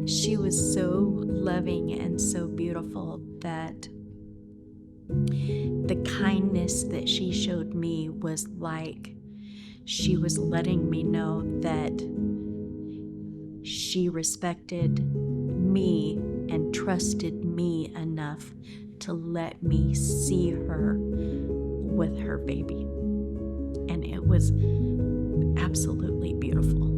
She was so loving and so beautiful that the kindness that she showed me was like she was letting me know that she respected me and trusted me enough to let me see her with her baby. And it was absolutely beautiful.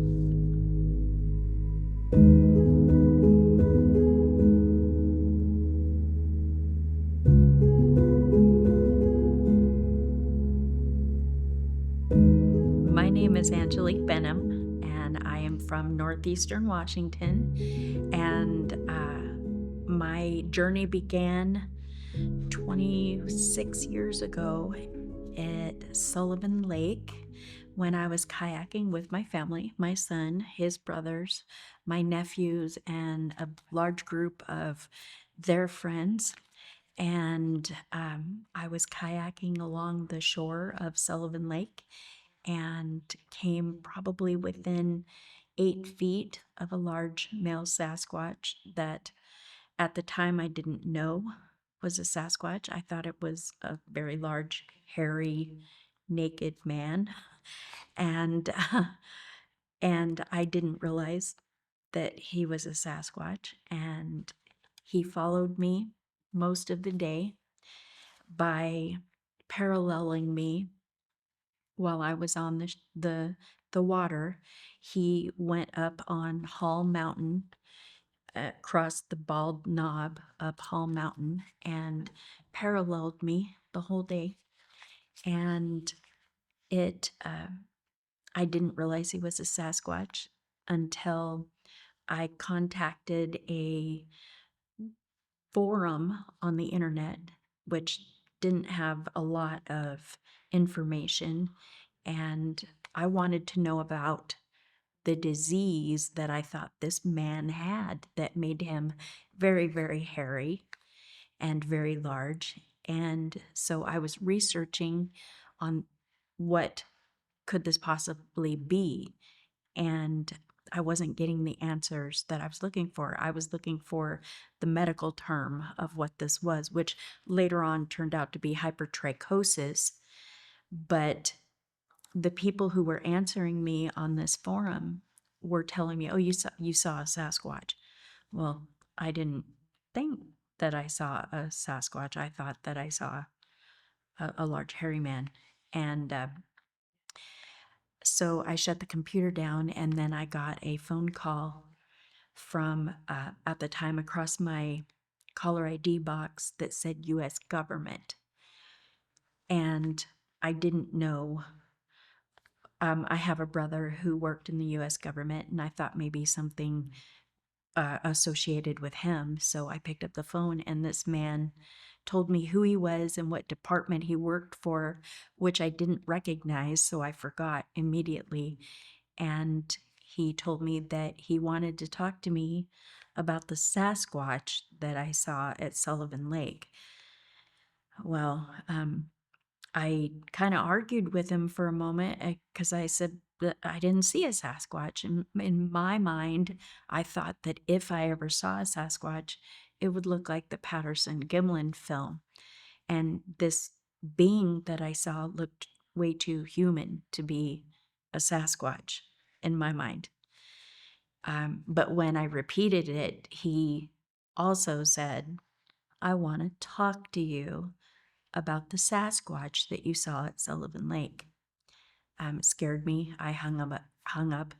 My name is Angelique Benham, and I am from northeastern Washington. And my journey began 26 years ago at Sullivan Lake when I was kayaking with my family, my son, his brothers, my nephews, and a large group of their friends. And I was kayaking along the shore of Sullivan Lake and came probably within 8 feet of a large male Sasquatch that at the time I didn't know was a Sasquatch. I thought it was a very large, hairy, naked man. And and I didn't realize that he was a Sasquatch. And he followed me most of the day by paralleling me while I was on the water. He went up on Hall Mountain, across the bald knob up Hall Mountain, and paralleled me the whole day. And it, I didn't realize he was a Sasquatch until I contacted a forum on the internet, which didn't have a lot of information. And I wanted to know about the disease that I thought this man had that made him very, very hairy and very large. And so I was researching on what could this possibly be. And I wasn't getting the answers that I was looking for. I was looking for the medical term of what this was, which later on turned out to be hypertrichosis. But the people who were answering me on this forum were telling me, "Oh, you saw a Sasquatch." Well, I didn't think that I saw a Sasquatch. I thought that I saw a large hairy man. And so I shut the computer down, and then I got a phone call from, at the time, across my caller ID box that said U.S. government. And I didn't know. I have a brother who worked in the U.S. government, and I thought maybe something associated with him. So I picked up the phone, and this man told me who he was and what department he worked for, which I didn't recognize, so I forgot immediately. And he told me that he wanted to talk to me about the Sasquatch that I saw at Sullivan Lake. Well, I kind of argued with him for a moment because I said that I didn't see a Sasquatch. In my mind, I thought that if I ever saw a Sasquatch, it would look like the Patterson Gimlin film. And this being that I saw looked way too human to be a Sasquatch in my mind. But when I repeated it, he also said, "I want to talk to you about the Sasquatch that you saw at Sullivan Lake." It scared me. I hung up.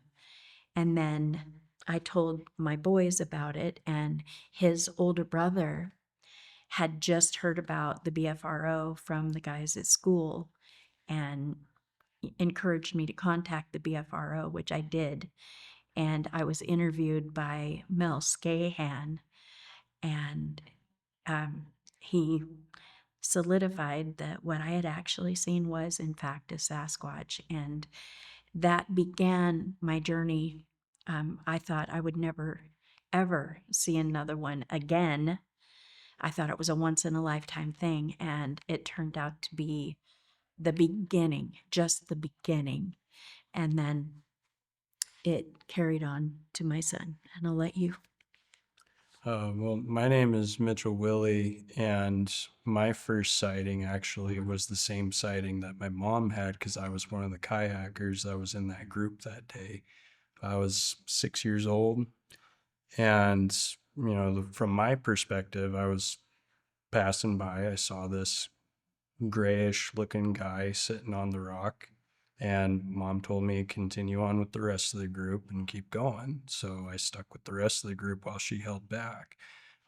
And then I told my boys about it, and his older brother had just heard about the BFRO from the guys at school and encouraged me to contact the BFRO, which I did. And I was interviewed by Mel Scahan, and he solidified that what I had actually seen was, in fact, a Sasquatch. And that began my journey. I thought I would never, ever see another one again. I thought it was a once in a lifetime thing, and it turned out to be the beginning, just the beginning. And then it carried on to my son, and I'll let you Well, my name is Mitchell Willey, and my first sighting actually was the same sighting that my mom had because I was one of the kayakers that was in that group that day. I was 6 years old, and from my perspective, I was passing by. I saw this grayish looking guy sitting on the rock, and mom told me continue on with the rest of the group and keep going. So I stuck with the rest of the group while she held back.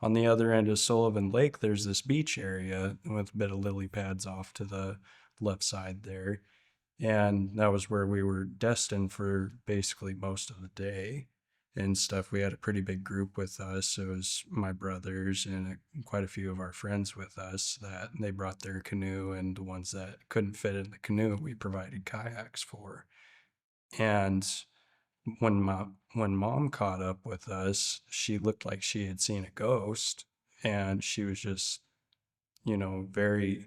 On the other end of Sullivan Lake, there's this beach area with a bit of lily pads off to the left side there. And that was where we were destined for basically most of the day and stuff. We had a pretty big group with us. It was my brothers and quite a few of our friends with us that they brought their canoe, and the ones that couldn't fit in the canoe, we provided kayaks for. And when mom caught up with us, she looked like she had seen a ghost, and she was just, very,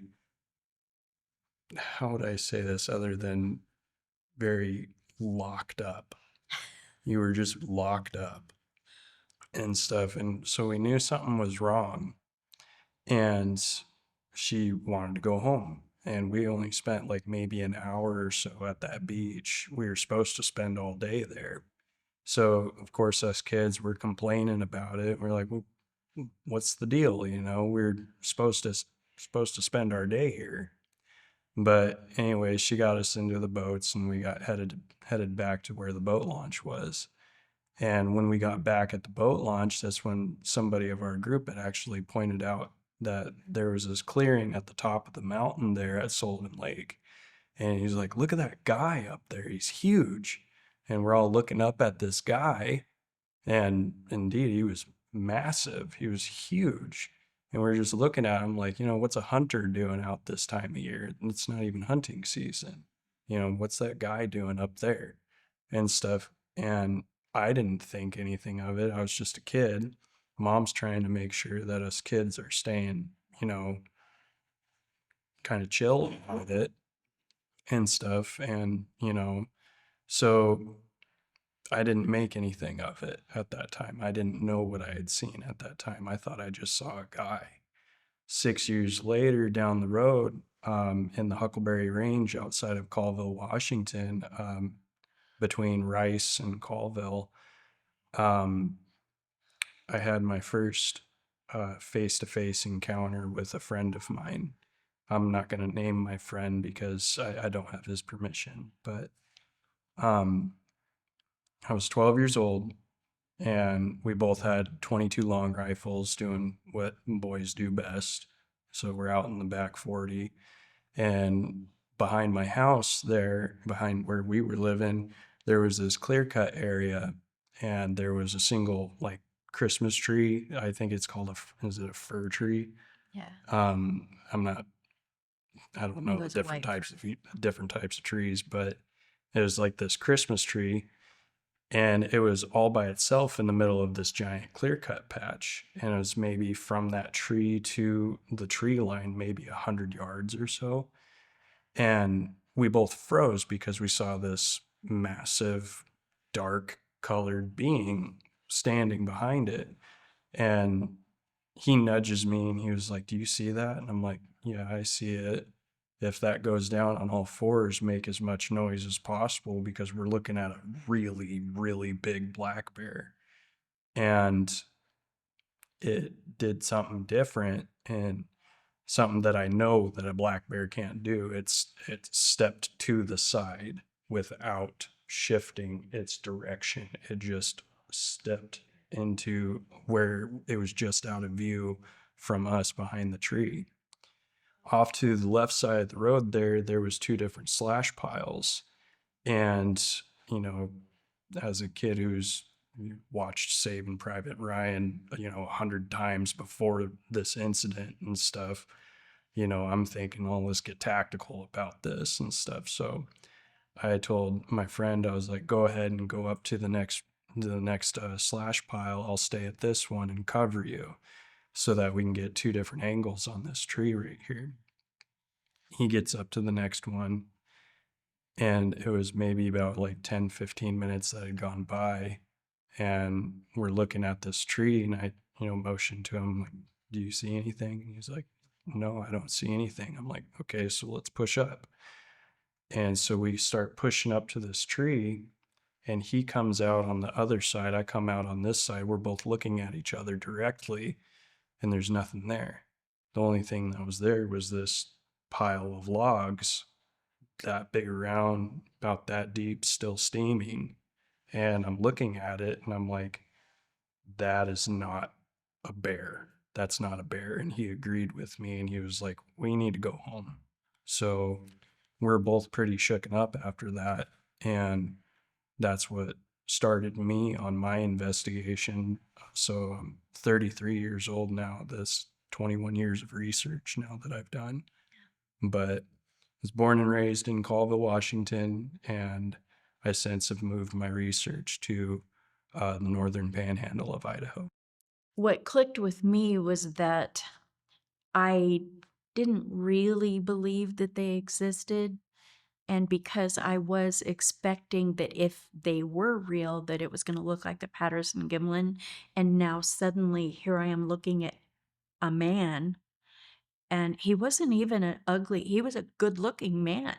how would I say this other than very locked up. You were just locked up and stuff. And so we knew something was wrong. And she wanted to go home. And we only spent like maybe an hour or so at that beach. We were supposed to spend all day there. So, of course, us kids were complaining about it. We're like, well, what's the deal? We're supposed to spend our day here. But anyway, she got us into the boats and we got headed back to where the boat launch was. And when we got back at the boat launch, that's when somebody of our group had actually pointed out that there was this clearing at the top of the mountain there at Sullivan Lake. And he's like, look at that guy up there. He's huge. And we're all looking up at this guy. And indeed, he was massive. He was huge. And we're just looking at him like, what's a hunter doing out this time of year? It's not even hunting season. What's that guy doing up there and stuff? And I didn't think anything of it. I was just a kid. Mom's trying to make sure that us kids are staying, kind of chill with it and stuff. And, so I didn't make anything of it at that time. I didn't know what I had seen at that time. I thought I just saw a guy. 6 years later, down the road, in the Huckleberry Range outside of Colville, Washington, between Rice and Colville, um, I had my first face-to-face encounter with a friend of mine. I'm not going to name my friend because I don't have his permission, but um, I was 12 years old, and we both had 22 long rifles doing what boys do best. So we're out in the back 40, and behind my house there, behind where we were living, there was this clear cut area, and there was a single like Christmas tree. I think it's called is it a fir tree? Yeah. I'm not, I don't I know think it the was a white fir. different types of trees, but it was like this Christmas tree, and it was all by itself in the middle of this giant clear cut patch, and it was maybe from that tree to the tree line maybe 100 yards or so. And we both froze because we saw this massive dark colored being standing behind it. And he nudges me and he was like, do you see that? And I'm like, yeah, I see it. If that goes down on all fours, make as much noise as possible because we're looking at a really, really big black bear. And it did something different and something that I know that a black bear can't do. It stepped to the side without shifting its direction. It just stepped into where it was just out of view from us behind the tree. Off to the left side of the road there was two different slash piles. And, you know, as a kid who's watched Saving Private Ryan, 100 times before this incident and stuff, I'm thinking, oh, let's get tactical about this and stuff. So I told my friend, I was like, go ahead and go up to the next slash pile. I'll stay at this one and cover you so that we can get two different angles on this tree right here. He gets up to the next one, and it was maybe about like 10, 15 minutes that had gone by, and we're looking at this tree, and motion to him, like, do you see anything? And he's like, no, I don't see anything. I'm like, okay, so let's push up. And so we start pushing up to this tree, and he comes out on the other side. I come out on this side. We're both looking at each other directly, and there's nothing there. The only thing that was there was this pile of logs, that big around, about that deep, still steaming. And I'm looking at it and I'm like, that is not a bear. That's not a bear. And he agreed with me and he was like, we need to go home. So we're both pretty shooken up after that. And that's what started me on my investigation. So I'm 33 years old now, this 21 years of research now that I've done. But I was born and raised in Colville, Washington, and I since have moved my research to the northern panhandle of Idaho. What clicked with me was that I didn't really believe that they existed. And because I was expecting that if they were real, that it was going to look like the Patterson Gimlin. And now suddenly here I am looking at a man, and he wasn't even an ugly, he was a good looking man.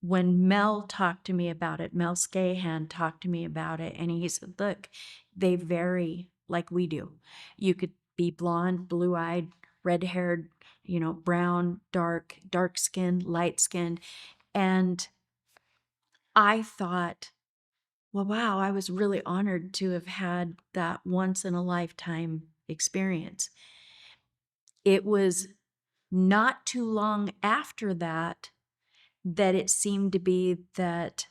When Mel talked to me about it, Mel Scahan talked to me about it, and he said, look, they vary like we do. You could be blonde, blue-eyed, red-haired, brown, dark skinned, light skinned. And I thought, well, wow, I was really honored to have had that once in a lifetime experience. It was not too long after that that it seemed to be that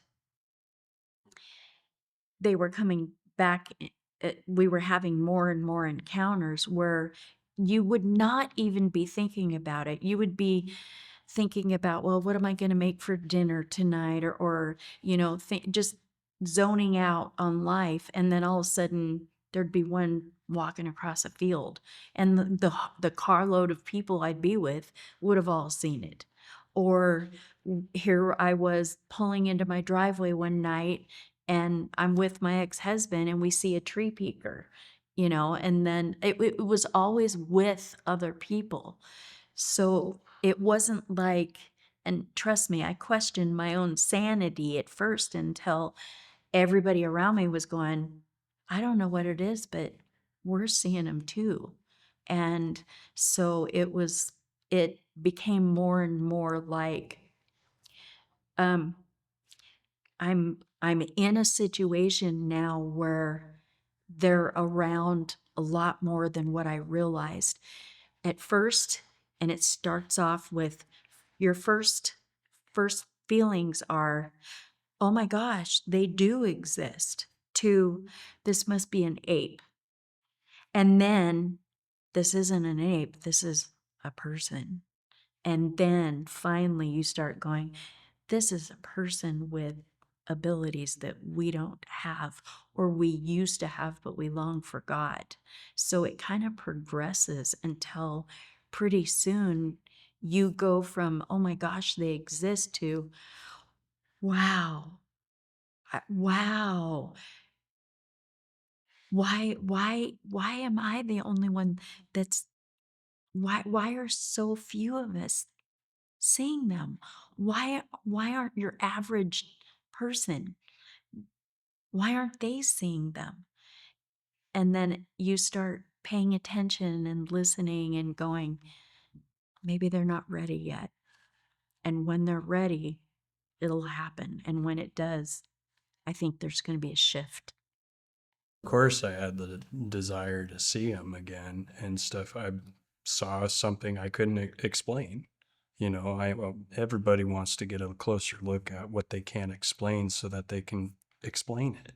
they were coming back. We were having more and more encounters where you would not even be thinking about it. You would be thinking about, well, what am I going to make for dinner tonight? Or just zoning out on life. And then all of a sudden there'd be one walking across a field, and the carload of people I'd be with would have all seen it. Or here I was pulling into my driveway one night, and I'm with my ex-husband, and we see a tree peeker, and then it was always with other people. So it wasn't like, and trust me, I questioned my own sanity at first until everybody around me was going, I don't know what it is, but we're seeing them too. And so it became more and more like, um, I'm in a situation now where they're around a lot more than what I realized at first. And it starts off with your first feelings are, oh my gosh, they do exist, to this must be an ape. And then this isn't an ape, this is a person. And then finally you start going, this is a person with abilities that we don't have, or we used to have, but we long forgot. So it kind of progresses until pretty soon you go from, oh my gosh, they exist, to, wow, wow. Why am I the only one that's, why are so few of us seeing them? Why aren't your average person, why aren't they seeing them? And then you start paying attention and listening and going, maybe they're not ready yet. And when they're ready, it'll happen. And when it does, I think there's going to be a shift. Of course, I had the desire to see him again and stuff. I saw something I couldn't explain. Well, everybody wants to get a closer look at what they can't explain so that they can explain it.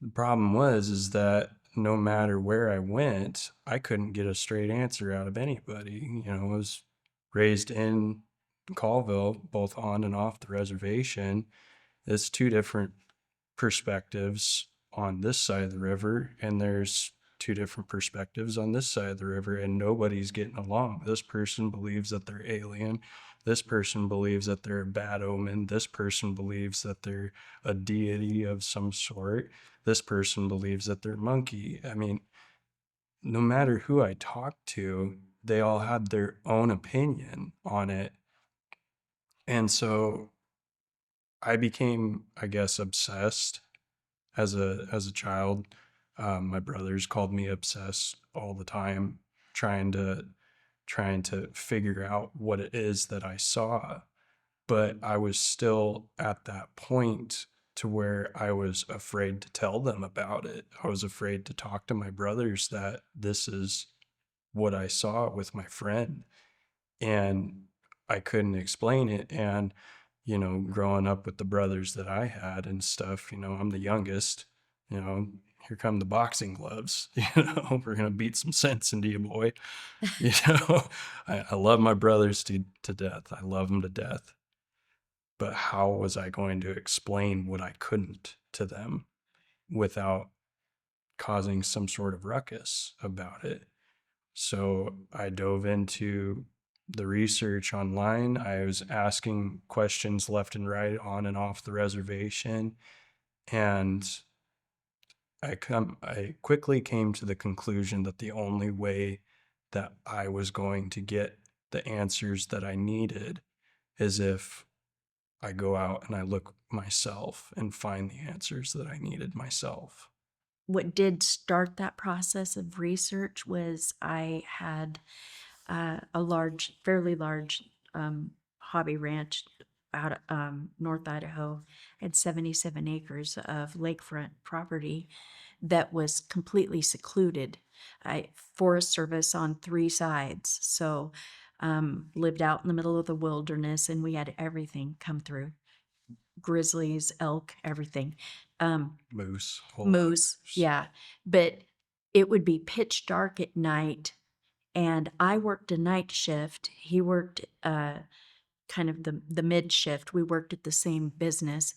The problem is that no matter where I went, I couldn't get a straight answer out of anybody. I was raised in Colville, both on and off the reservation. It's two different perspectives on this side of the river, and there's two different perspectives on this side of the river, and nobody's getting along. This person believes that they're alien. This person believes that they're a bad omen. This person believes that they're a deity of some sort. This person believes that they're monkey. I mean, no matter who I talked to, they all had their own opinion on it. And so I became, I guess, obsessed as a child. My brothers called me obsessed all the time, trying to trying to figure out what it is that I saw. But I was still at that point to where I was afraid to tell them about it. I was afraid to talk to my brothers that this is what I saw with my friend. And I couldn't explain it. And, growing up with the brothers that I had and stuff, I'm the youngest, here come the boxing gloves, we're going to beat some sense into you, boy. You know, I love my brothers to death. I love them to death. But how was I going to explain what I couldn't to them without causing some sort of ruckus about it? So I dove into the research online. I was asking questions left and right on and off the reservation. And I quickly came to the conclusion that the only way that I was going to get the answers that I needed is if I go out and I look myself and find the answers that I needed myself. What did start that process of research was I had fairly large hobby ranch out North Idaho. I had 77 acres of lakefront property that was completely secluded. Forest Service on 3 sides, so lived out in the middle of the wilderness, and we had everything come through: grizzlies, elk, everything. Moose, whole lot of Moose, moose. yeah, but it would be pitch dark at night, and I worked a night shift. He worked kind of the mid shift. We worked at the same business,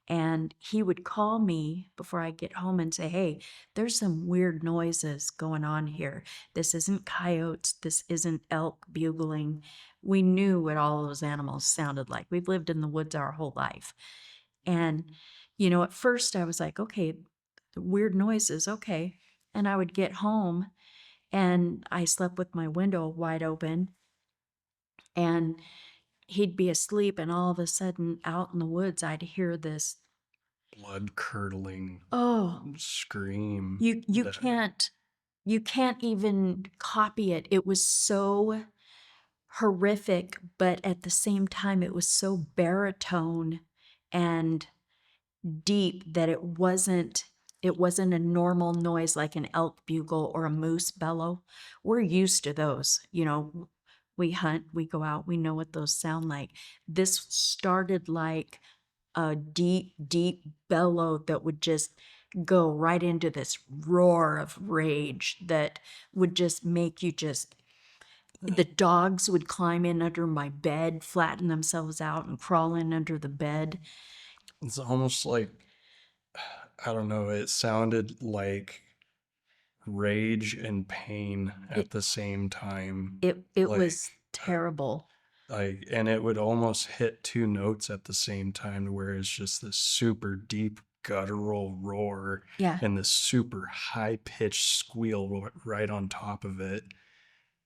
and he would call me before I get home and say, "Hey, there's some weird noises going on here. This isn't coyotes. This isn't elk bugling." We knew what all those animals sounded like. We've lived in the woods our whole life. And, at first I was like, okay, the weird noises, okay. And I would get home and I slept with my window wide open, and he'd be asleep, and all of a sudden out in the woods I'd hear this, Blood curdling oh, scream. you that can't even copy it. It was so horrific, but at the same time it was so baritone and deep that it wasn't a normal noise like an elk bugle or a moose bellow. We're used to those. We hunt, we go out, we know what those sound like. This started like a deep, deep bellow that would just go right into this roar of rage that would just make you just. The dogs would climb in under my bed, flatten themselves out, and crawl in under the bed. It's almost like, I don't know, it sounded like rage and pain at It the same time. it Like, was terrible. and it would almost hit two notes at the same time, to where it's just this super deep guttural roar Yeah. and this super high pitched squeal right on top of it.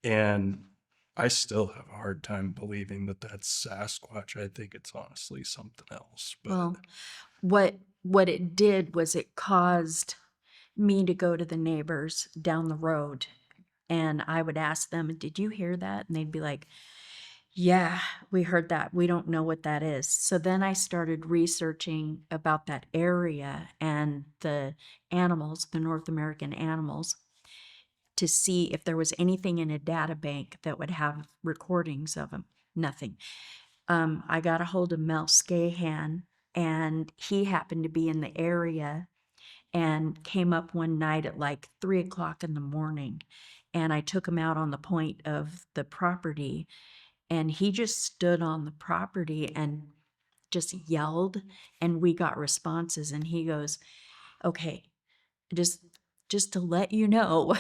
And I still have a hard time believing that that's Sasquatch. I think it's honestly something else. But Well, what it did was it caused me to go to the neighbors down the road, and I would ask them, "Did you hear that?" And they'd be like, "Yeah, we heard that. We don't know what that is." So then I started researching about that area and the animals, the North American animals, to see if there was anything in a data bank that would have recordings of them. Nothing. I got a hold of Mel Scahan, and he happened to be in the area and came up one night at like 3 o'clock in the morning. And I took him out on the point of the property, and he just stood on the property and just yelled, and we got responses. And he goes, "Okay, just just to let you know,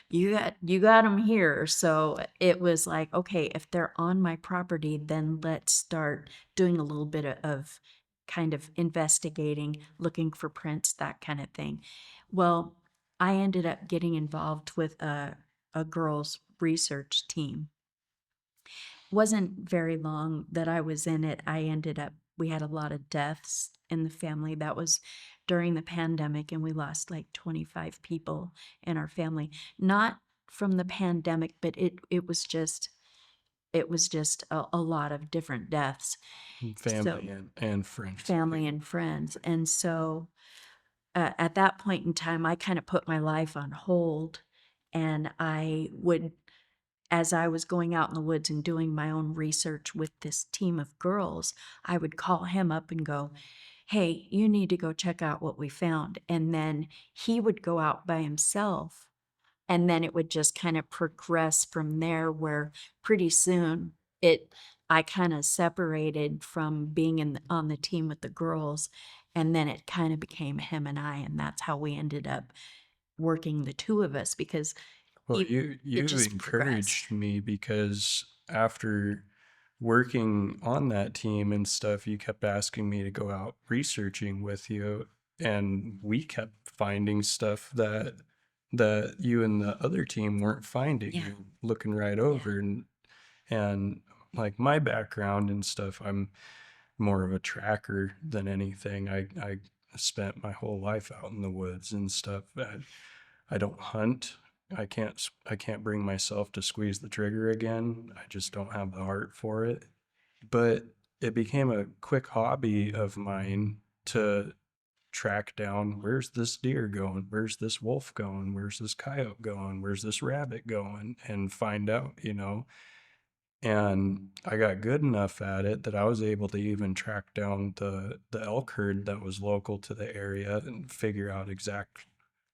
you got them here." So it was like, okay, if they're on my property, then let's start doing a little bit of kind of investigating, looking for prints, that kind of thing. Well, I ended up getting involved with a girls' research team. Wasn't very long that I was in it. We had a lot of deaths in the family. That was during the pandemic, and we lost like 25 people in our family. Not from the pandemic, but it was just a lot of different deaths. So Family and friends. family and friends. And so at that point in time, I kind of put my life on hold, and as I was going out in the woods and doing my own research with this team of girls, I would call him up and go, "Hey, you need to go check out what we found." And then he would go out by himself. And then it would just kind of progress from there, where pretty soon I kind of separated from being on the team with the girls. And then it kind of became him and I. And that's how we ended up working, the two of us, because Well, it, you it just progressed. encouraged me because after working on that team and stuff, you kept asking me to go out researching with you, and we kept finding stuff that you and the other team weren't finding. Yeah. You're looking right over, and like my background and stuff, I'm more of a tracker than anything. I spent my whole life out in the woods and stuff. I don't hunt. I can't bring myself to squeeze the trigger again. I just don't have the heart for it. But it became a quick hobby of mine to track down, where's this deer going? Where's this wolf going? Where's this coyote going? Where's this rabbit going? And find out, And I got good enough at it that I was able to even track down the elk herd that was local to the area and figure out exact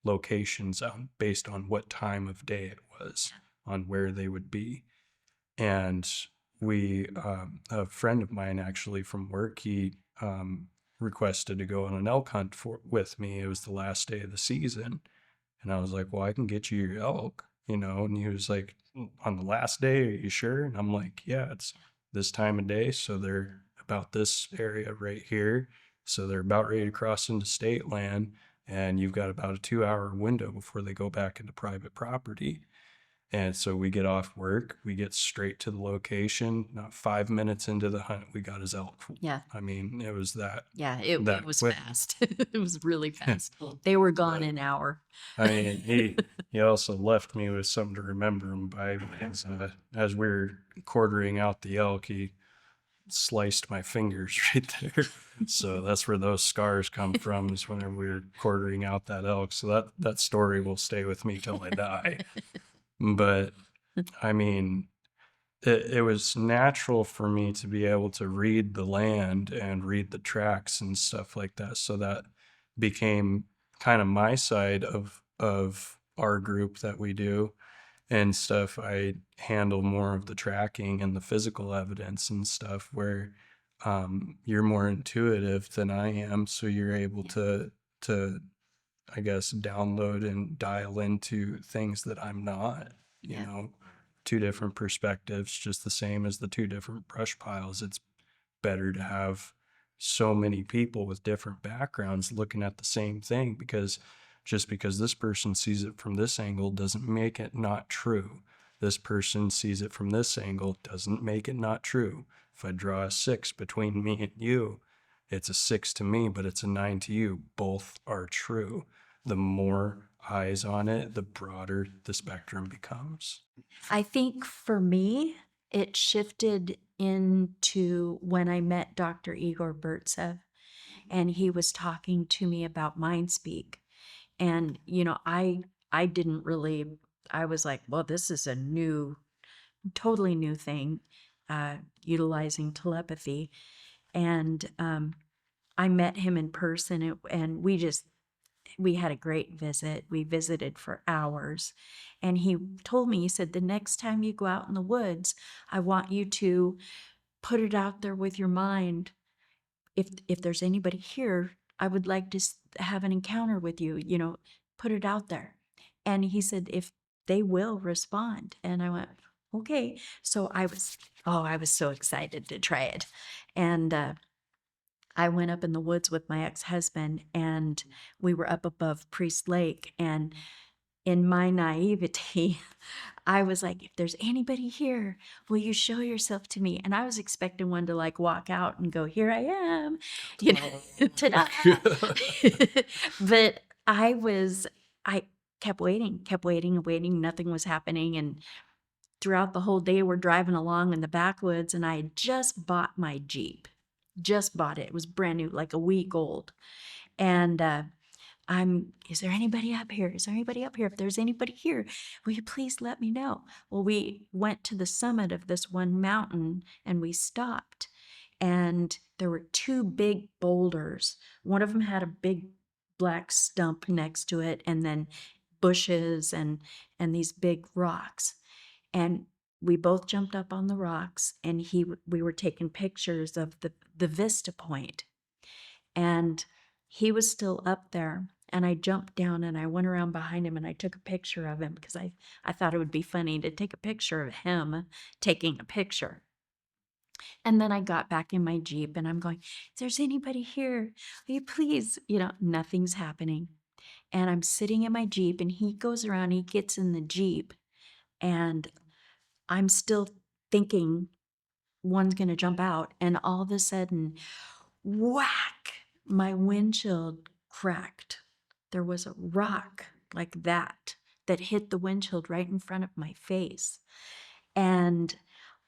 locations based on what time of day it was, on where they would be. And a friend of mine actually from work, he requested to go on an elk hunt with me. It was the last day of the season. And I was like, well, I can get you your elk, And he was like, on the last day, are you sure? And I'm like, yeah, it's this time of day. So they're about this area right here. So they're about ready to cross into state land. And you've got about a 2-hour window before they go back into private property. And so we get off work, we get straight to the location. Not 5 minutes into the hunt, we got his elk. Yeah. I mean, it was that. Yeah, it that was quick. fast. It was really fast. They were gone in an hour. I mean, he also left me with something to remember him by, because as we were quartering out the elk, he sliced my fingers right there. So that's where those scars come from, is whenever we were quartering out that elk. So that story will stay with me till I die. But I mean, it was natural for me to be able to read the land and read the tracks and stuff like that. So that became kind of my side of our group that we do and stuff. I handle more of the tracking and the physical evidence and stuff, where you're more intuitive than I am. So you're able to I guess download and dial into things that I'm not, Yeah. two different perspectives, just the same as the two different brush piles. It's better to have so many people with different backgrounds looking at the same thing, because just because this person sees it from this angle doesn't make it not true. This person sees it from this angle doesn't make it not true. If I draw a 6 between me and you, it's a 6 to me, but it's a 9 to you. Both are true. The more eyes on it, the broader the spectrum becomes. I think for me, it shifted into when I met Dr. Igor Burtsev, and he was talking to me about mind speak. And, I didn't really, I was like, well, this is a totally new thing, utilizing telepathy. And I met him in person, and we had a great visit. We visited for hours. And he told me, he said, the next time you go out in the woods, I want you to put it out there with your mind. If there's anybody here, I would like to have an encounter with you, put it out there. And he said, if they will respond. And I went, okay. So I was so excited to try it. And I went up in the woods with my ex-husband, and we were up above Priest Lake, and in my naivety, I was like, if there's anybody here, will you show yourself to me? And I was expecting one to like walk out and go, here I am, you know, ta-da. But I kept waiting and waiting. Nothing was happening. And throughout the whole day, we're driving along in the backwoods, and I had just bought my Jeep. Just bought it. It was brand new, like a week old. And is there anybody up here? Is there anybody up here? If there's anybody here, will you please let me know? Well, we went to the summit of this one mountain and we stopped. And there were two big boulders. One of them had a big black stump next to it, and then bushes and these big rocks. And we both jumped up on the rocks, and we were taking pictures of the vista point. And he was still up there, and I jumped down and I went around behind him and I took a picture of him because I thought it would be funny to take a picture of him taking a picture. And then I got back in my Jeep and I'm going, if there's anybody here, will you please, nothing's happening. And I'm sitting in my Jeep, and he goes around, he gets in the Jeep, and I'm still thinking one's going to jump out. And all of a sudden, whack, my windshield cracked. There was a rock like that hit the windshield right in front of my face. And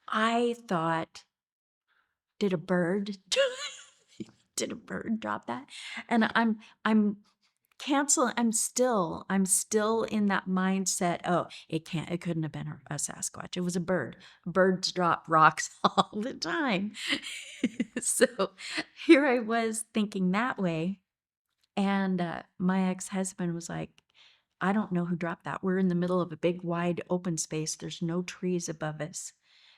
I thought, did a bird did a bird drop that? And I'm I'm still in that mindset. Oh, it couldn't have been a Sasquatch. It was a bird. Birds drop rocks all the time. So here I was thinking that way. And my ex-husband was like, I don't know who dropped that. We're in the middle of a big, wide open space. There's no trees above us.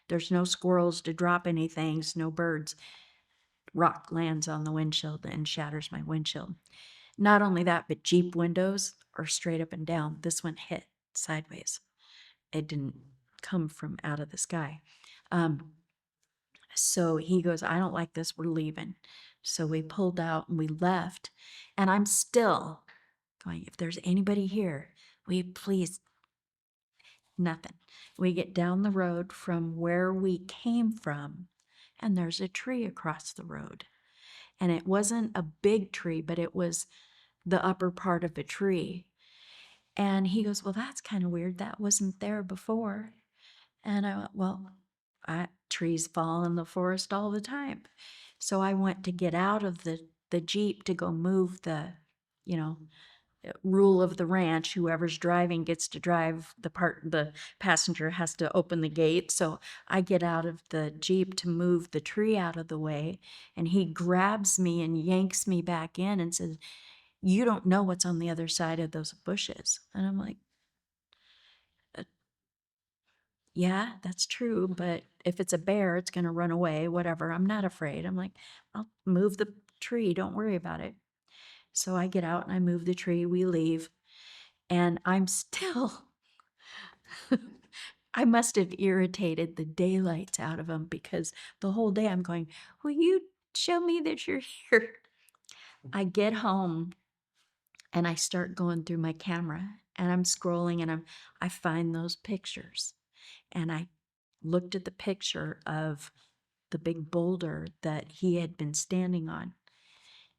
There's no squirrels to drop anything, no birds. Rock lands on the windshield and shatters my windshield. Not only that, but Jeep windows are straight up and down. This one hit sideways. It didn't come from out of the sky. So he goes, I don't like this. We're leaving. So we pulled out and we left. And I'm still going, if there's anybody here, will you please? Nothing. We get down the road from where we came from, and there's a tree across the road. And it wasn't a big tree, but it was the upper part of a tree. And he goes, well, that's kind of weird. That wasn't there before. And I went, well, trees fall in the forest all the time. So I went to get out of the Jeep to go move you know, rule of the ranch. Whoever's driving gets to drive the passenger has to open the gate. So I get out of the Jeep to move the tree out of the way. And he grabs me and yanks me back in and says, you don't know what's on the other side of those bushes. And I'm like, yeah, that's true. But if it's a bear, it's going to run away, whatever. I'm not afraid. I'm like, I'll move the tree. Don't worry about it. So I get out and I move the tree. We leave. And I'm still, I must have irritated the daylights out of him because the whole day I'm going, will you show me that you're here? I get home and I start going through my camera and I'm scrolling and I find those pictures. And I looked at the picture of the big boulder that he had been standing on,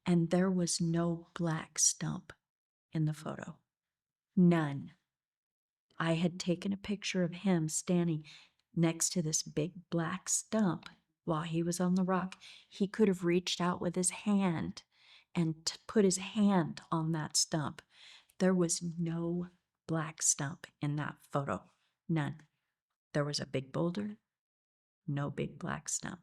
and there was no black stump in the photo. None. I had taken a picture of him standing next to this big black stump while he was on the rock. He could have reached out with his hand and put his hand on that stump. There was no black stump in that photo. None. There was a big boulder, no big black stump,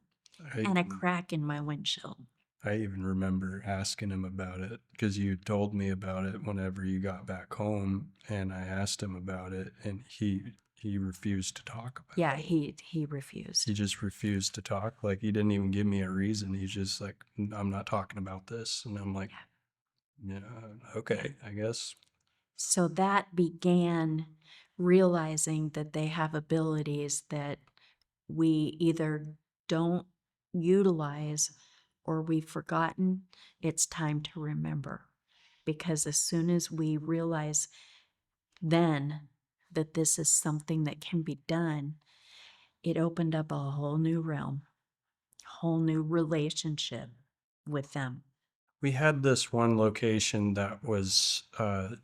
and a crack in my windshield. I even remember asking him about it because you told me about it whenever you got back home, and I asked him about it, and he refused to talk about Yeah, it. he refused. He just refused to talk. Like, he didn't even give me a reason. He's just like, I'm not talking about this. And I'm like, yeah, okay, I guess. So that began realizing that they have abilities that we either don't utilize or we've forgotten, it's time to remember. Because as soon as we realize then that this is something that can be done, it opened up a whole new realm, whole new relationship with them. We had this one location that was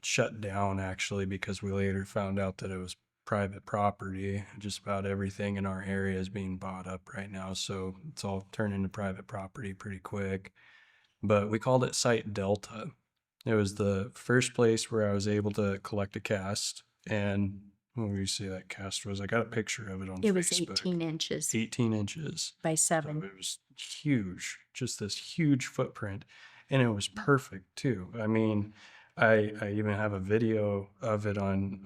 shut down actually because we later found out that it was private property. Just about everything in our area is being bought up right now, so it's all turned into private property pretty quick. But we called it Site Delta. It was the first place where I was able to collect a cast. And what would you say that cast was? I got a picture of it on It was Facebook. 18 inches 18 inches. by So 7. it was huge, just this huge footprint. And it was perfect too. I mean, I even have a video of it on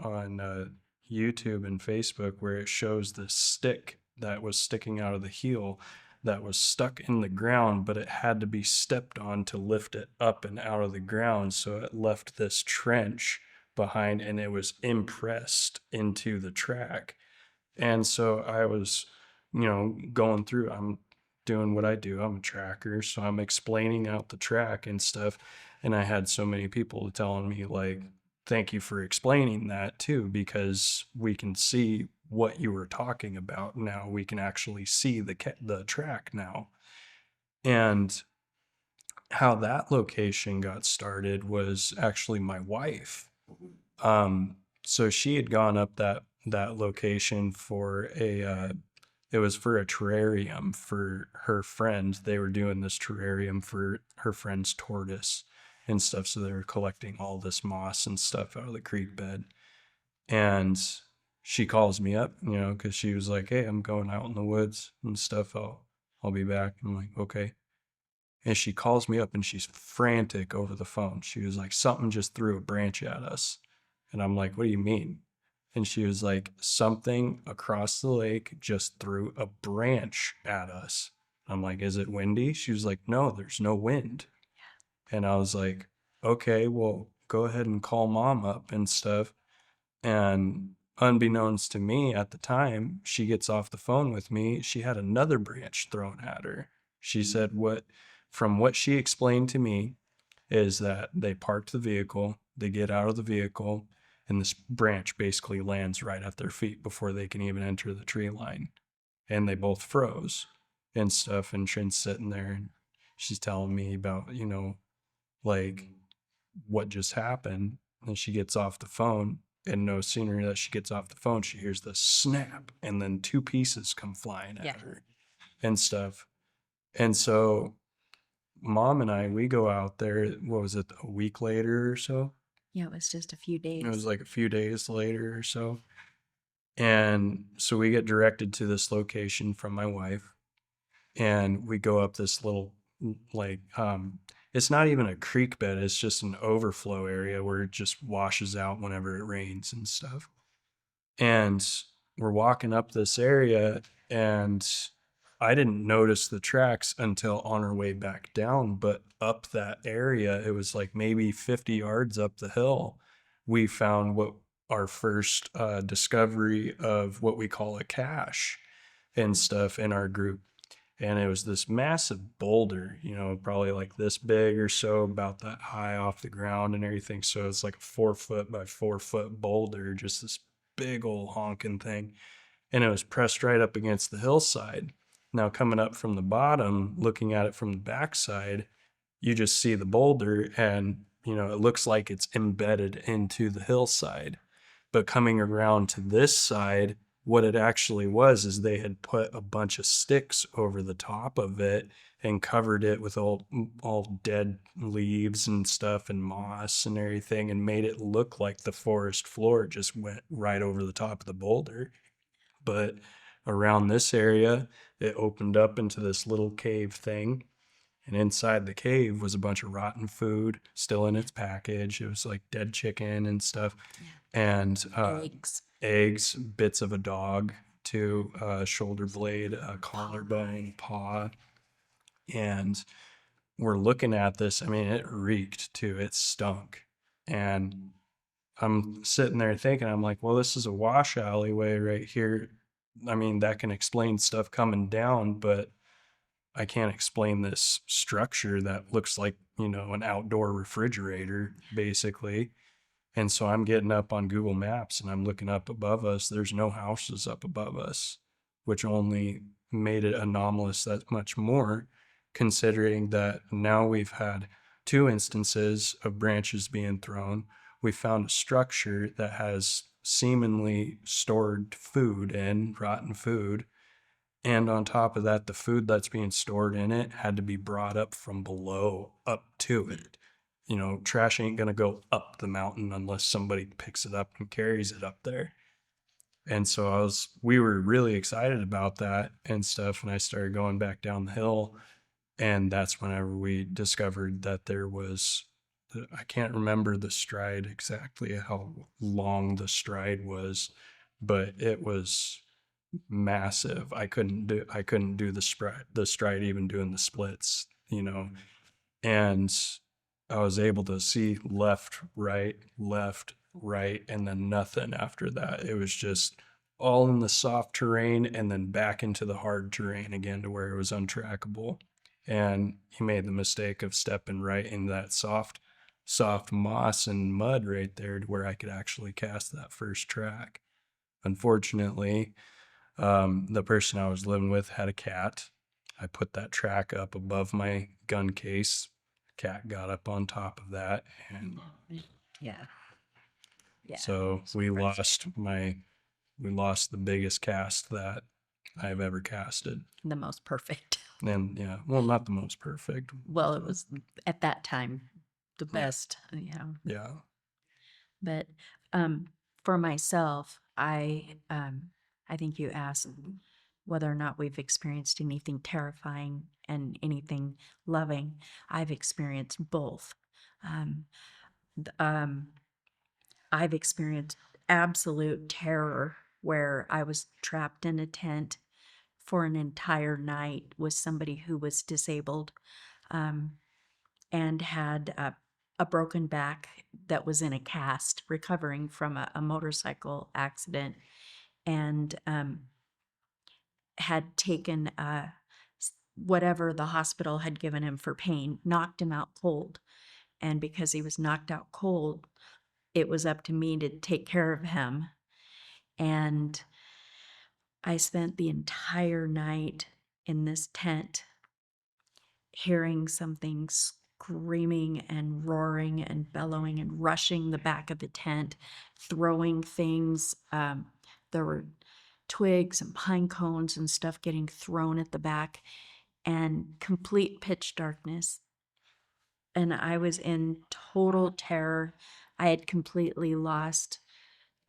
YouTube and Facebook where it shows this stick that was sticking out of the heel that was stuck in the ground, but it had to be stepped on to lift it up and out of the ground. So it left this trench behind and it was impressed into the track. And so I was, going through, I'm doing what I do. I'm a tracker. So I'm explaining out the track and stuff. And I had so many people telling me, like, thank you for explaining that too, because we can see what you were talking about now. We can actually see the track now. And how that location got started was actually my wife. So she had gone up that location for it was for a terrarium for her friend. They were doing this terrarium for her friend's tortoise and stuff. So they were collecting all this moss and stuff out of the creek bed. And she calls me up, because she was like, "Hey, I'm going out in the woods and stuff. I'll be back." I'm like, "Okay." And she calls me up and she's frantic over the phone. She was like, "Something just threw a branch at us." And I'm like, "What do you mean?" And she was like, "Something across the lake just threw a branch at us." I'm like, "Is it windy?" She was like, "No, there's no wind." And I was like, "Okay, well, go ahead and call mom up and stuff." And unbeknownst to me at the time, she gets off the phone with me. She had another branch thrown at her. She said from what she explained to me, is that they parked the vehicle, they get out of the vehicle, and this branch basically lands right at their feet before they can even enter the tree line. And they both froze and stuff. And Trin's sitting there and she's telling me about, like what just happened. And she gets off the phone. And no sooner that she gets off the phone, she hears the snap, and then two pieces come flying at her and stuff. And so mom and we go out there. What was it, a week later or so? Yeah, it was just a few days. It was like a few days later or so. And so we get directed to this location from my wife. And we go up this little, like, it's not even a creek bed. It's just an overflow area where it just washes out whenever it rains and stuff. And we're walking up this area, and I didn't notice the tracks until on our way back down. But up that area, it was like maybe 50 yards up the hill, we found what our first discovery of what we call a cache and stuff in our group. And it was this massive boulder, probably like this big or so, about that high off the ground and everything. So it's like a 4 foot by 4 foot boulder, just this big old honking thing. And it was pressed right up against the hillside. Now, coming up from the bottom, looking at it from the backside, you just see the boulder and, it looks like it's embedded into the hillside. But coming around to this side, what it actually was is they had put a bunch of sticks over the top of it and covered it with all dead leaves and stuff and moss and everything, and made it look like the forest floor just went right over the top of the boulder. But around this area, it opened up into this little cave thing. And inside the cave was a bunch of rotten food still in its package. It was like dead chicken and stuff. And eggs, bits of a dog too, shoulder blade, a collarbone, paw. And we're looking at this. I mean, it reeked too. It stunk. And I'm sitting there thinking, I'm like, well, this is a wash alleyway right here. I mean, that can explain stuff coming down, but I can't explain this structure that looks like, an outdoor refrigerator, basically. And so I'm getting up on Google Maps and I'm looking up above us. There's no houses up above us, which only made it anomalous that much more, considering that now we've had two instances of branches being thrown. We found a structure that has seemingly stored food in, rotten food. And on top of that, the food that's being stored in it had to be brought up from below up to it. Trash ain't going to go up the mountain unless somebody picks it up and carries it up there. And so we were really excited about that and stuff. And I started going back down the hill. And that's whenever we discovered that there was, I can't remember the stride exactly, how long the stride was, but it was massive. I couldn't do the stride even doing the splits. And I was able to see left, right, and then nothing after that. It was just all in the soft terrain and then back into the hard terrain again to where it was untrackable. And he made the mistake of stepping right in that soft moss and mud right there to where I could actually cast that first track. Unfortunately, the person I was living with had a cat. I put that track up above my gun case. Cat got up on top of that, and Yeah. Yeah. so we lost the biggest cast that I've ever casted. The most perfect. And yeah, well, not the most perfect. Well, it was at that time the best, Yeah. But for myself, I think you asked whether or not we've experienced anything terrifying and anything loving. I've experienced both. Um, th- um, I've experienced absolute terror where I was trapped in a tent for an entire night with somebody who was disabled. Um, and had a broken back that was in a cast, recovering from a motorcycle accident, and had taken whatever the hospital had given him for pain, knocked him out cold. And because he was knocked out cold, it was up to me to take care of him. And I spent the entire night in this tent hearing something screaming and roaring and bellowing and rushing the back of the tent, throwing things. There were twigs and pine cones and stuff getting thrown at the back, and complete pitch darkness. And I was in total terror. I had completely lost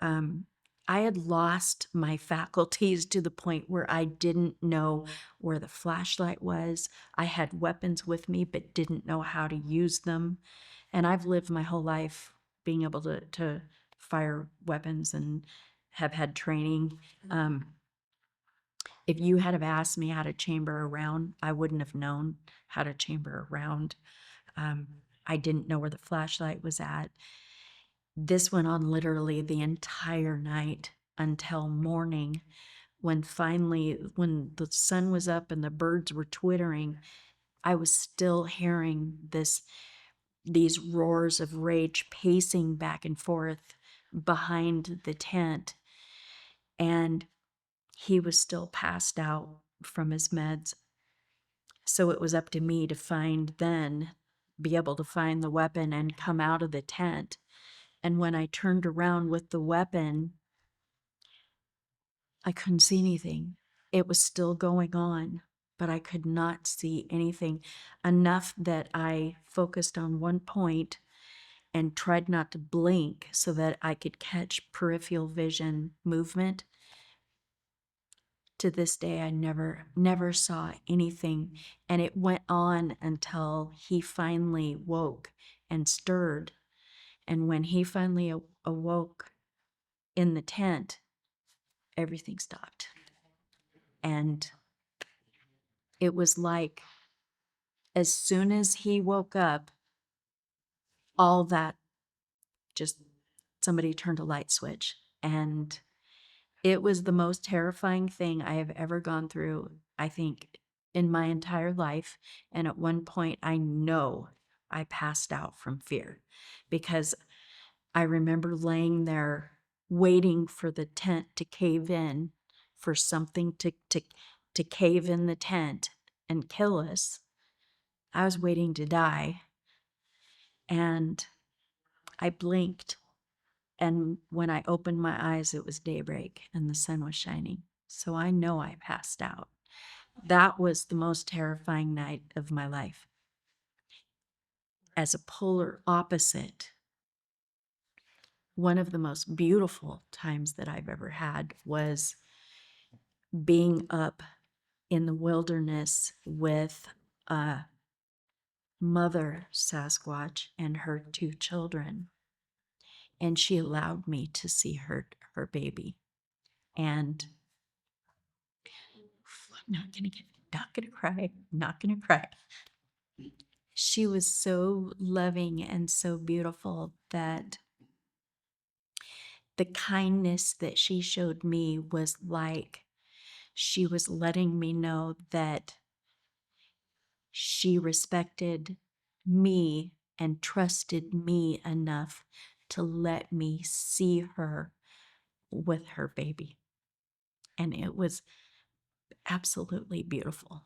um, I had lost my faculties to the point where I didn't know where the flashlight was. I had weapons with me, but didn't know how to use them. And I've lived my whole life being able to fire weapons and have had training. Um, if you had have asked me how to chamber a round, I wouldn't have known how to chamber a round. Um, I didn't know where the flashlight was at. This went on literally the entire night until morning, when finally, when the sun was up and the birds were twittering, I was still hearing these roars of rage pacing back and forth behind the tent. And he was still passed out from his meds. So it was up to me to be able to find the weapon and come out of the tent. And when I turned around with the weapon, I couldn't see anything. It was still going on, but I could not see anything, enough that I focused on one point and tried not to blink so that I could catch peripheral vision movement. To this day, I never saw anything. And it went on until he finally woke and stirred. And when he finally awoke in the tent, everything stopped. And it was like, as soon as he woke up, all that, just somebody turned a light switch. And it was the most terrifying thing I have ever gone through, I think, in my entire life. And at one point, I know I passed out from fear because I remember laying there waiting for the tent to cave in, for something to cave in the tent and kill us. I was waiting to die. And I blinked. And when I opened my eyes, it was daybreak and the sun was shining. So I know I passed out. That was the most terrifying night of my life. As a polar opposite, one of the most beautiful times that I've ever had was being up in the wilderness with a mother Sasquatch and her 2 children. And she allowed me to see her baby. And I'm not gonna cry, not gonna cry. She was so loving and so beautiful that the kindness that she showed me was like she was letting me know that she respected me and trusted me enough to let me see her with her baby. And it was absolutely beautiful.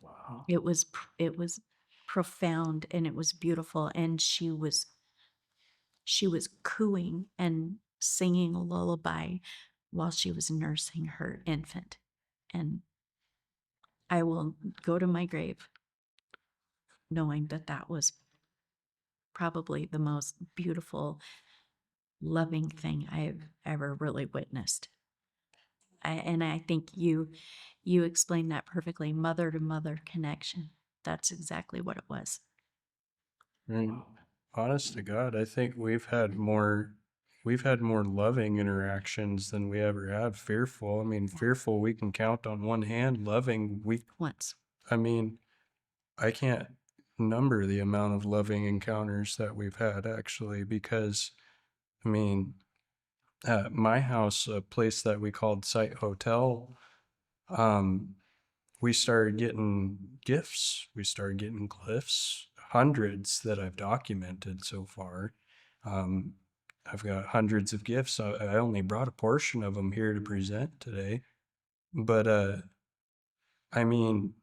Wow. It was profound and it was beautiful, and she was cooing and singing a lullaby while she was nursing her infant. And I will go to my grave knowing that that was probably the most beautiful, loving thing I've ever really witnessed. And I think you explained that perfectly. Mother to mother connection. That's exactly what it was. And honest to God, I think we've had more loving interactions than we ever have fearful. I mean, fearful we can count on one hand. Loving, Once. I mean, I can't number the amount of loving encounters that we've had actually, because I mean, at my house, a place that we called Site Hotel, um, we started getting gifts. We started getting glyphs, hundreds that I've documented so far. Um, I've got hundreds of gifts. I only brought a portion of them here to present today. But I mean,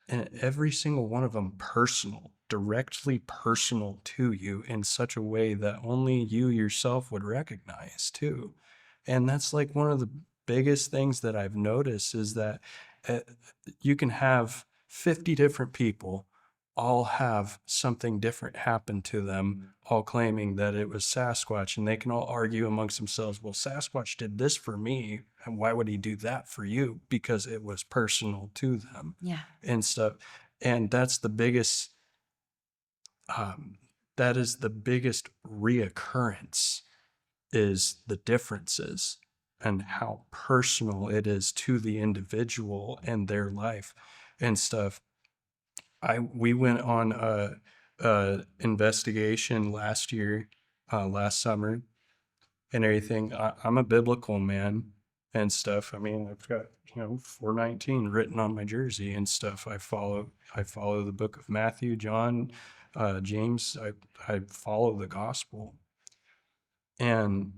and every single one of them personal, directly personal to you in such a way that only you yourself would recognize too. And that's like one of the biggest things that I've noticed is that uh, you can have 50 different people all have something different happen to them, all claiming that it was Sasquatch, and they can all argue amongst themselves, well, Sasquatch did this for me, and why would he do that for you? Because it was personal to them Yeah. and stuff. And that's the biggest, that is the biggest reoccurrence, is the differences and how personal it is to the individual and their life and stuff. We went on a investigation last year, last summer, and everything. I'm a biblical man and stuff. I mean, I've got 419 written on my jersey and stuff. I follow the book of Matthew, John, James. I follow the gospel, and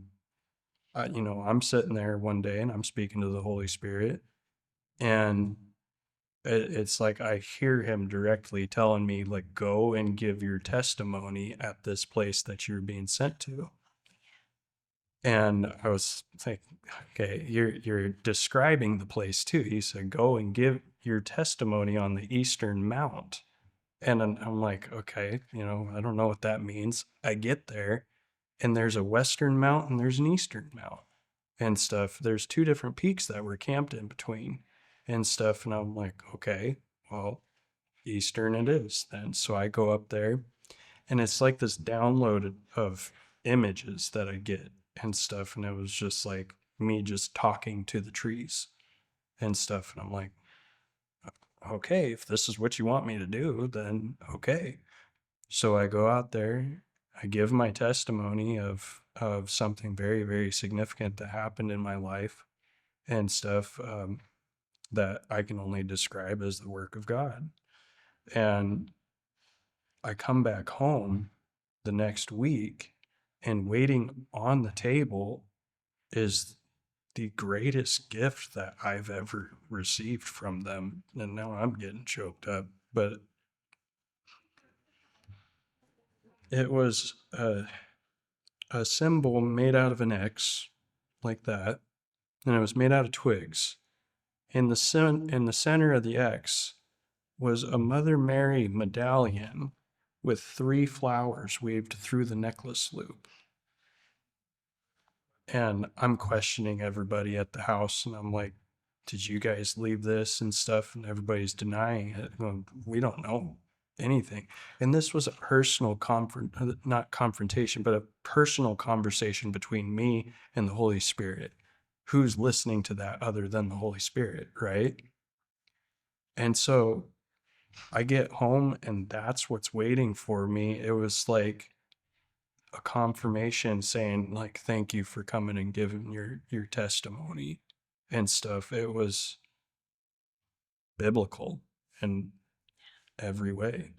I'm sitting there one day and I'm speaking to the Holy Spirit, and it's like I hear him directly telling me, like, go and give your testimony at this place that you're being sent to. And I was thinking, okay, you're describing the place too. He said, go and give your testimony on the Eastern Mount. And then I'm like, okay, I don't know what that means. I get there and there's a Western Mount and there's an Eastern Mount and stuff. There's 2 different peaks that were camped in between and stuff. And I'm like, okay, well, Eastern it is then. So I go up there and it's like this download of images that I get and stuff. And it was just like me just talking to the trees and stuff. And I'm like, okay, if this is what you want me to do, then okay. So I go out there, I give my testimony of something very, very significant that happened in my life and stuff. that I can only describe as the work of God. And I come back home the next week, and waiting on the table is the greatest gift that I've ever received from them. And now I'm getting choked up, but it was a symbol made out of an X like that, and it was made out of twigs. In the center of the X was a Mother Mary medallion with 3 flowers weaved through the necklace loop. And I'm questioning everybody at the house, and I'm like, did you guys leave this and stuff? And everybody's denying it. Well, we don't know anything. And this was a personal not confrontation, but a personal conversation between me and the Holy Spirit. Who's listening to that other than the Holy Spirit, right? And so I get home, and that's what's waiting for me. It was like a confirmation saying, like, thank you for coming and giving your testimony and stuff. It was biblical in every way.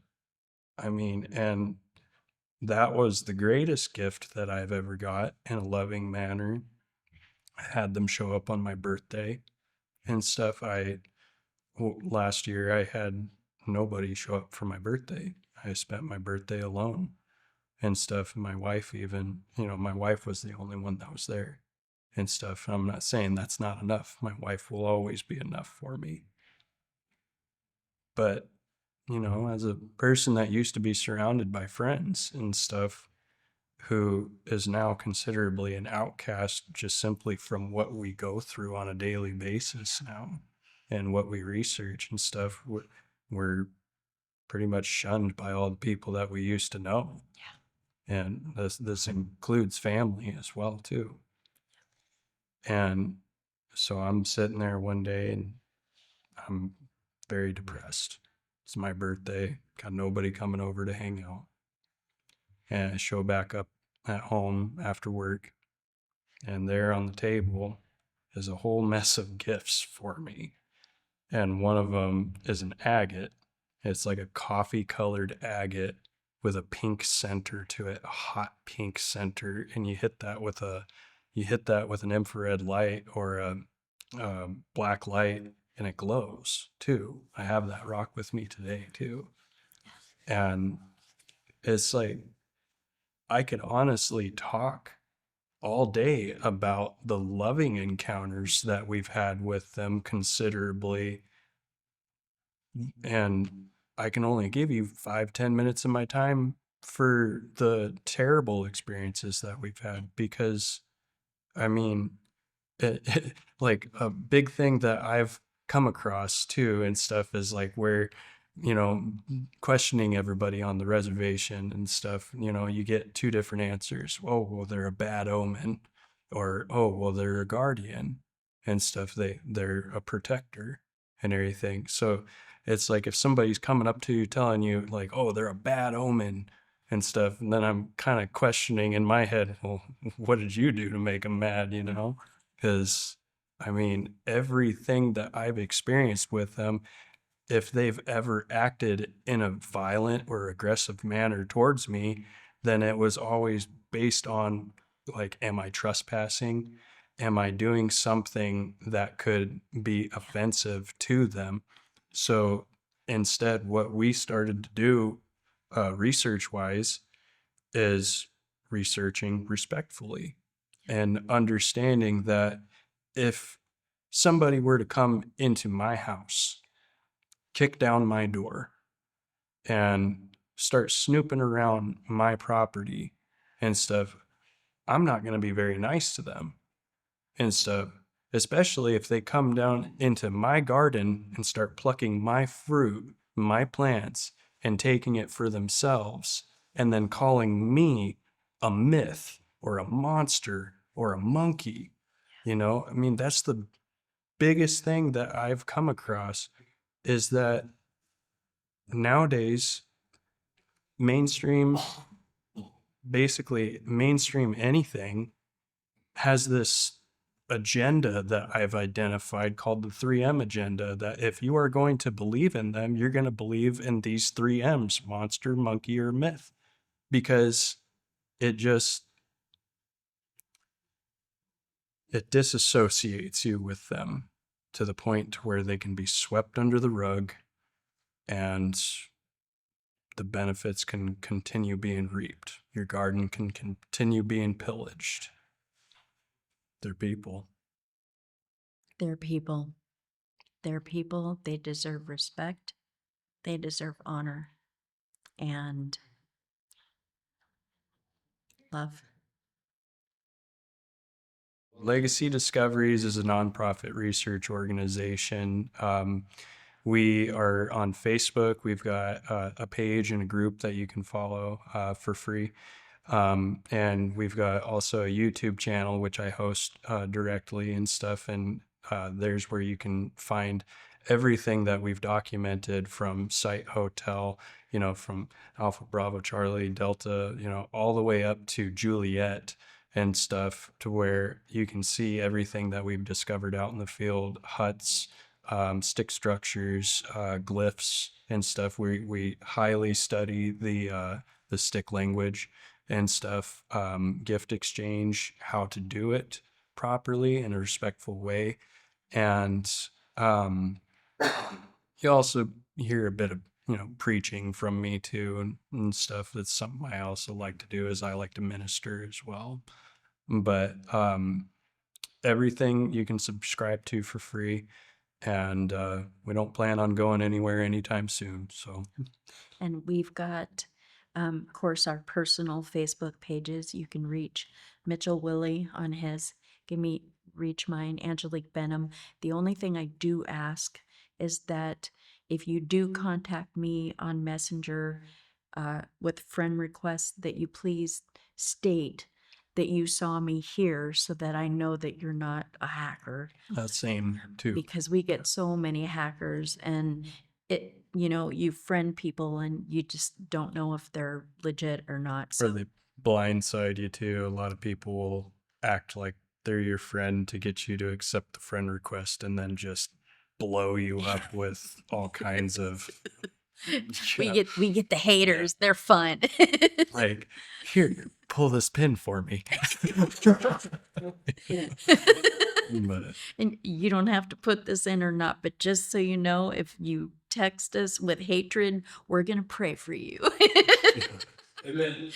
I mean, and that was the greatest gift that I've ever got in a loving manner. I had them show up on my birthday and stuff. Last year I had nobody show up for my birthday. I spent my birthday alone and stuff. And my wife, even, my wife was the only one that was there and stuff. And I'm not saying that's not enough. My wife will always be enough for me. But, as a person that used to be surrounded by friends and stuff, who is now considerably an outcast just simply from what we go through on a daily basis now and what we research and stuff, we're pretty much shunned by all the people that we used to know. Yeah. And this includes family as well too. And so I'm sitting there one day, and I'm very depressed. It's my birthday, got nobody coming over to hang out. And I show back up at home after work, and there on the table is a whole mess of gifts for me. And one of them is an agate. It's like a coffee colored agate with a pink center to it, a hot pink center. And you hit that with an infrared light or a black light, and it glows too. I have that rock with me today too. And it's like, I could honestly talk all day about the loving encounters that we've had with them considerably. And I can only give you 5-10 minutes of my time for the terrible experiences that we've had, because I mean, like a big thing that I've come across too and stuff is like where, questioning everybody on the reservation and stuff, you get 2 different answers. Oh, well, they're a bad omen, or, oh, well, they're a guardian and stuff. They're a protector and everything. So it's like if somebody's coming up to you telling you like, oh, they're a bad omen and stuff, and then I'm kind of questioning in my head, well, what did you do to make them mad, Because, I mean, everything that I've experienced with them, if they've ever acted in a violent or aggressive manner towards me, then it was always based on, like, am I trespassing? Am I doing something that could be offensive to them? So instead, what we started to do research-wise is researching respectfully and understanding that if somebody were to come into my house, kick down my door, and start snooping around my property and stuff, I'm not going to be very nice to them and stuff, especially if they come down into my garden and start plucking my fruit, my plants, and taking it for themselves, and then calling me a myth or a monster or a monkey. I mean, that's the biggest thing that I've come across, is that nowadays basically mainstream anything has this agenda that I've identified called the 3M agenda, that if you are going to believe in them, you're going to believe in these 3Ms: monster, monkey, or myth, because it disassociates you with them to the point where they can be swept under the rug and the benefits can continue being reaped. Your garden can continue being pillaged. They're people. They're people. They're people. They deserve respect. They deserve honor and love. Legacy Discoveries is a nonprofit research organization. We are on Facebook. We've got a page and a group that you can follow for free. And we've got also a YouTube channel, which I host directly and stuff. And there's where you can find everything that we've documented, from Site Hotel, from Alpha Bravo Charlie Delta, all the way up to Juliet and stuff, to where you can see everything that we've discovered out in the field: huts, stick structures, glyphs and stuff. We highly study the stick language and stuff, gift exchange, how to do it properly in a respectful way. And you also hear a bit of preaching from me too, and stuff. That's something I also like to do, is I like to minister as well. But everything you can subscribe to for free, and we don't plan on going anywhere anytime soon. So, And we've got, of course, our personal Facebook pages. You can reach Mitchell Willey on his. Reach mine, Angelique Benham. The only thing I do ask is that if you do contact me on Messenger with friend requests, that you please state that you saw me here, so that I know that you're not a hacker, same too. because we get so many hackers, and you friend people and you just don't know if they're legit or not. Or So they blindside you too. A lot of people will act like they're your friend to get you to accept the friend request, and then just blow you up with all kinds of we get the haters. They're fun. like, here, pull this pin for me. But And you don't have to put this in or not, but just so you know, if you text us with hatred, we're gonna pray for you. Amen.